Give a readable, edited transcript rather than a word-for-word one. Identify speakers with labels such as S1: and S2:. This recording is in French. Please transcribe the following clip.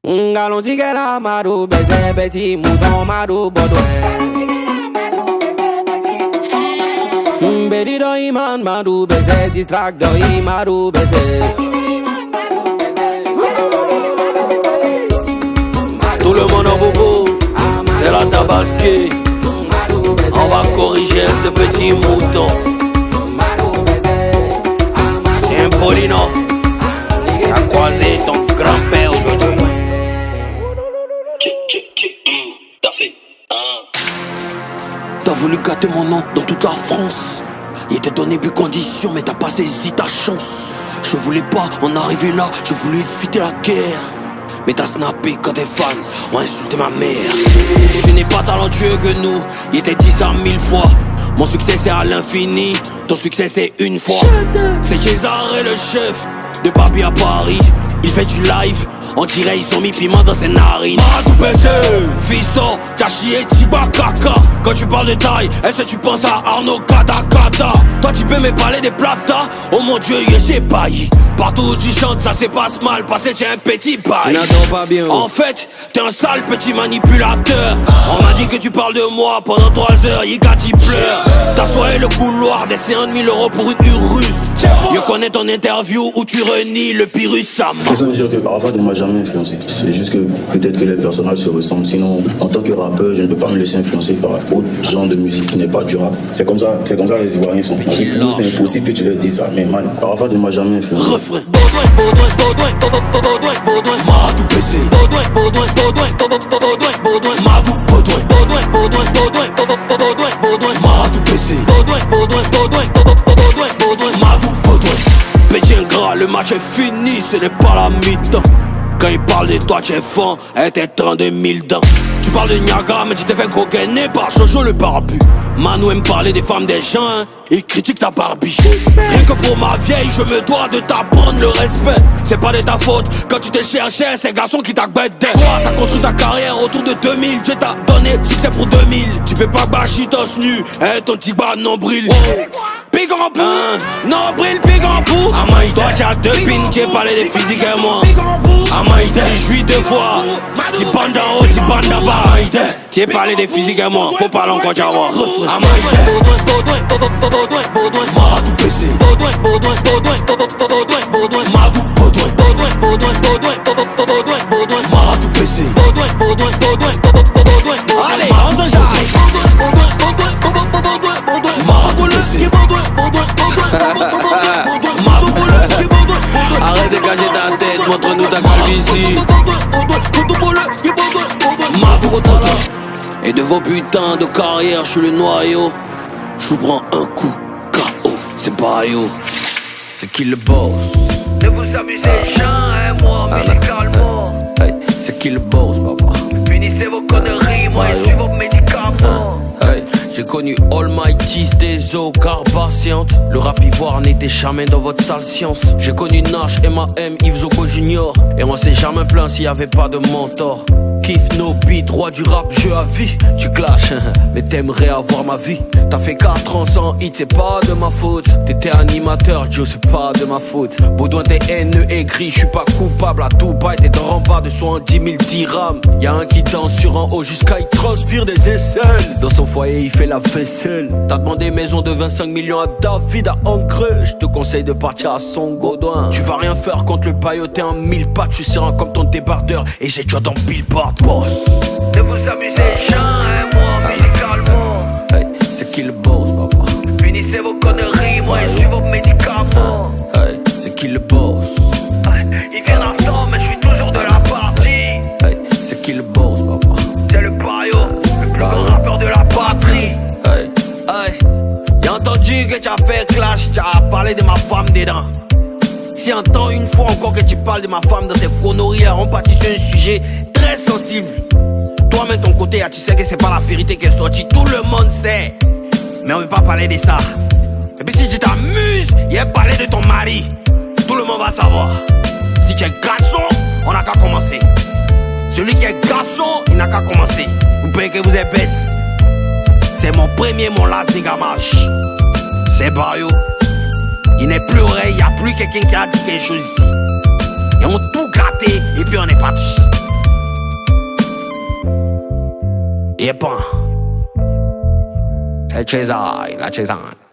S1: Galon tigela marou, baiser petit mouton marou Baudouin. Bedi do iman marou, baiser distract do imarou baiser.
S2: Tout le monde en bobo, c'est la tabasquée. On va corriger ce petit mouton. C'est un Paulino qui a croisé ton grand-père aujourd'hui. T'as fait T'as voulu gâter mon nom dans toute la France. Il t'a donné plus conditions mais t'as pas saisi ta chance. Je voulais pas en arriver là, je voulais éviter la guerre. Mais t'as snappé quand tes fans ont insulté ma mère. Tu n'es pas talentueux que nous, il était dit ça 1000 fois. Mon succès c'est à l'infini, ton succès c'est une fois. C'est César et le chef de Papi à Paris. Il fait du live, on dirait ils ont mis piment dans ses narines. Madou PC, fiston, t'as chié Tiba Kaka. Quand tu parles de taille, est-ce que tu penses à Arnaud Kadakada? Toi tu peux me parler des plata, oh mon dieu il s'est bailli. Partout où tu chantes ça se passe mal, parce que tu es un petit bail.
S1: Pas bien.
S2: En fait, t'es un sale petit manipulateur. On m'a dit que tu parles de moi pendant 3 heures, Yigati pleure. T'as soigné le couloir des 50 000 € pour une russe. Je connais ton interview où tu renies le Pyrrhus Sam.
S3: Ça veut dire que Arafat ne m'a jamais influencé. C'est juste que peut-être que les personnages se ressemblent. Sinon, en tant que rappeur, je ne peux pas me laisser influencer par autre genre de musique qui n'est pas du rap. C'est comme ça les Ivoiriens sont. Pour nous, c'est impossible que tu leur dises ça. Mais man, Arafat ne m'a jamais influencé.
S2: Refrain. Baudouin, Madou PC. Baudouin, Madou, Madou PC. Madou, Petit ingrat, le match est fini, ce n'est pas la mi-temps. Quand il parle de toi, tu es fan, et t'es 32 000 dents. Tu parles de Niagara, mais tu t'es fait coquiner par Jojo le barbu. Manu aime parler des femmes des gens, hein. Il critique ta Barbie. Rien que pour ma vieille, je me dois de t'apprendre le respect. C'est pas de ta faute, quand tu t'es cherché, c'est garçon qui t'a guetté. Toi, t'as construit ta carrière autour de 2000. Dieu t'a donné succès pour 2000. Tu peux pas bâcher torse nu, hein, ton petit bas nombril. Pig en bout, nombril, pig en bout. Amaï, toi tu as 2 pins, tu parlé des physiques et moi. Amaï, t'es jouis 2 fois. Tu bandes en haut, tu bandes en bas. Amaï, tu parlé des physiques et moi. Faut parler encore d'avoir. Amaï, Baudouin, Madou PC. Baudouin, Madou, Madou PC. Allez, on s'enjaille. Madou PC. Arrête de cacher ta tête, montre-nous ta calvitie. Et de vos putains de carrière, je suis le noyau. Je vous prends un coup, KO, c'est Bayo. C'est qui le boss? Ne vous amusez jamais, moi, musicalement. Hey, c'est qui le boss, papa? Finissez vos conneries, moi, je suis vos médicaments. Hey, j'ai connu Almighty, Stezo, Carbassiante. Le rap ivoire n'était jamais dans votre sale science. J'ai connu Nash, M.A.M, Yves Zogo Junior. Et on s'est jamais plaint s'il y avait pas de mentor. Kiff no beat, roi du rap, jeu à vie. Tu clashes, mais t'aimerais avoir ma vie. T'as fait 4 ans sans hit, c'est pas de ma faute. T'étais animateur, Joe, c'est pas de ma faute. Baudouin, t'es haineux et gris, je suis pas coupable à tout bail. T'es dans rempart de 70 000 dirhams. Y'a un qui danse sur un haut jusqu'à il transpire des aisselles. Dans son foyer, il fait la vaisselle. T'as demandé maison de 25 millions à David à Ancré. Je te conseille de partir à Songo. Tu vas rien faire contre le baillot, t'es un 1000 pattes. Je suis serein comme ton débardeur et j'ai déjà dans Billboard. Boss. Ne vous amusez jamais, moi, musicalement. Hey, c'est qui le boss, papa? Finissez vos conneries, moi, je suis vos médicaments. Hey, c'est qui le boss? Il vient ensemble, mais je suis toujours de la partie. Hey, c'est qui le boss, papa? C'est le Bayo, le plus grand rappeur de la patrie. Hey, hey, j'ai entendu que tu as fait clash, tu as parlé de ma femme dedans. Si entends une fois encore que tu parles de ma femme dans tes conneries, là, on partit sur un sujet très sensible. Toi-même, ton côté, tu sais que c'est pas la vérité qui est sortie. Tout le monde sait. Mais on veut pas parler de ça. Et puis si tu t'amuses, il a parlé de ton mari. Tout le monde va savoir. Si tu es garçon, on n'a qu'à commencer. Celui qui est garçon, il n'a qu'à commencer. Vous pensez que vous êtes bête? C'est mon premier, mon last niggamage. C'est Bayo. Il n'est plus vrai, il n'y a plus quelqu'un qui a dit quelque chose ici. Ils ont tout gratté et puis on est parti.
S1: Yep. La Cesai.